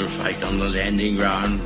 to fight on the landing ground.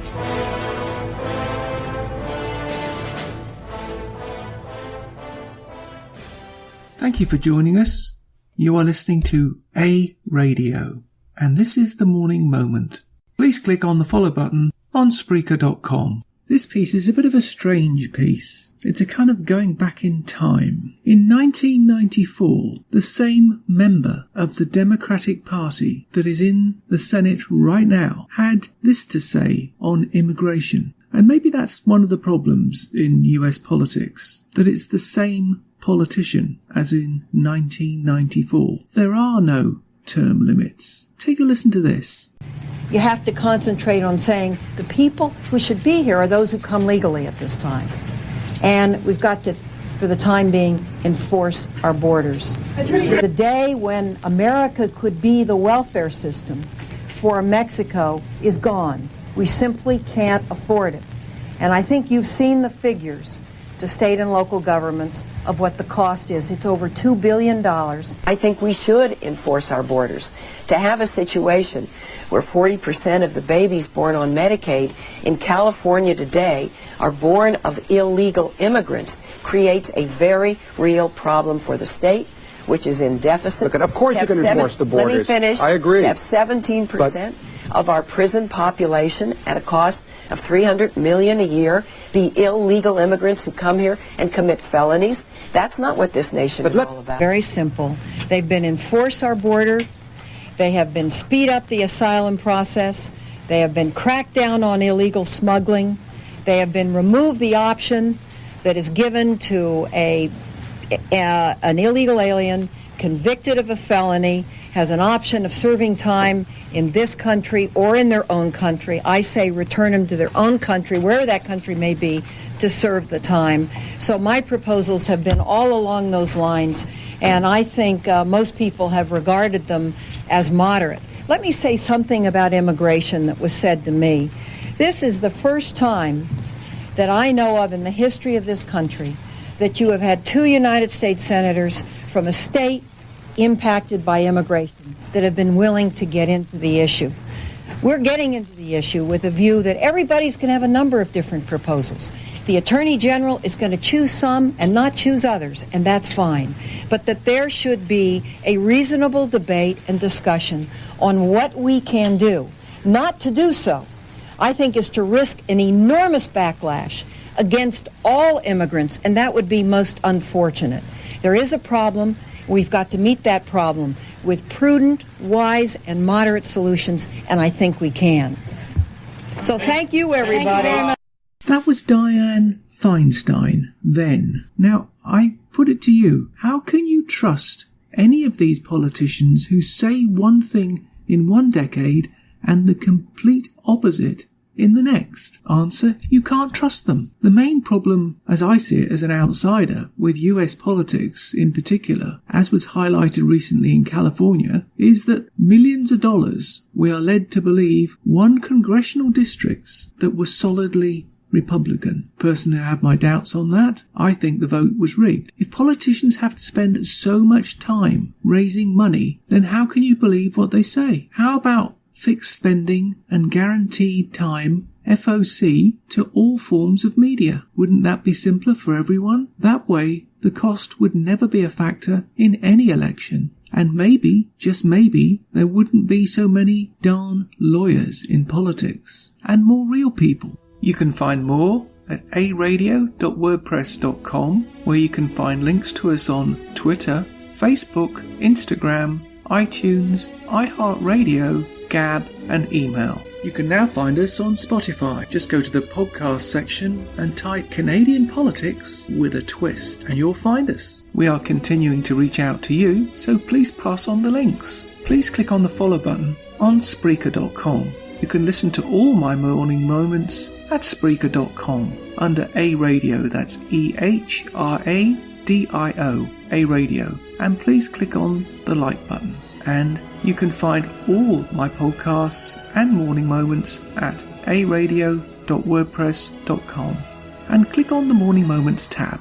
Thank you for joining us. You are listening to A Radio, and this is The Morning Moment. Please click on the follow button on Spreaker.com. This piece is a bit of a strange piece. It's a kind of going back in time. In 1994, the same member of the Democratic Party that is in the Senate right now had this to say on immigration. And maybe that's one of the problems in US politics, that it's the same politician as in 1994. There are no term limits. Take a listen to this. You have to concentrate on saying the people who should be here are those who come legally at this time. And we've got to, for the time being, enforce our borders. The day when America could be the welfare system for Mexico is gone. We simply can't afford it. And I think you've seen the figures to state and local governments of what the cost is. It's over $2 billion. I think we should enforce our borders. To have a situation where 40% of the babies born on Medicaid in California today are born of illegal immigrants creates a very real problem for the state, which is in deficit. Look, of course you can enforce the borders. Let me finish. I agree. To have 17% of our prison population at a cost of $300 million a year be illegal immigrants who come here and commit felonies. That's not what this nation is all about. Very simple. They've been enforce our border. They have been speed up the asylum process. They have been crack down on illegal smuggling. They have been remove the option that is given to an illegal alien convicted of a felony, has an option of serving time in this country or in their own country. I say return them to their own country, wherever that country may be, to serve the time. So my proposals have been all along those lines, and I think most people have regarded them as moderate. Let me say something about immigration that was said to me. This is the first time that I know of in the history of this country that you have had two United States senators from a state impacted by immigration that have been willing to get into the issue. We're getting into the issue with a view that everybody's going to have a number of different proposals. The Attorney General is going to choose some and not choose others, and that's fine. But that there should be a reasonable debate and discussion on what we can do. Not to do so, I think, is to risk an enormous backlash against all immigrants, and that would be most unfortunate. There is a problem. We've got to meet that problem with prudent, wise, and moderate solutions, and I think we can. So thank you, everybody. That was Dianne Feinstein then. Now, I put it to you, how can you trust any of these politicians who say one thing in one decade and the complete opposite in the next? Answer, you can't trust them. The main problem, as I see it as an outsider, with US politics in particular, as was highlighted recently in California, is that millions of dollars we are led to believe won congressional districts that were solidly Republican. Personally, I have my doubts on that. I think the vote was rigged. If politicians have to spend so much time raising money, then how can you believe what they say? How about fixed spending and guaranteed time, FOC, to all forms of media? Wouldn't that be simpler for everyone? That way, the cost would never be a factor in any election. And maybe, just maybe, there wouldn't be so many darn lawyers in politics and more real people. You can find more at aradio.wordpress.com, where you can find links to us on Twitter, Facebook, Instagram, iTunes, iHeartRadio, Gab, and email. You can now find us on Spotify. Just go to the podcast section and type Canadian Politics with a Twist, and you'll find us. We are continuing to reach out to you, so please pass on the links. Please click on the follow button on Spreaker.com. You can listen to all my morning moments at Spreaker.com under A Radio, that's EHRADIO, A Radio, and please click on the like button. And you can find all my podcasts and morning moments at aradio.wordpress.com and click on the Morning Moments tab.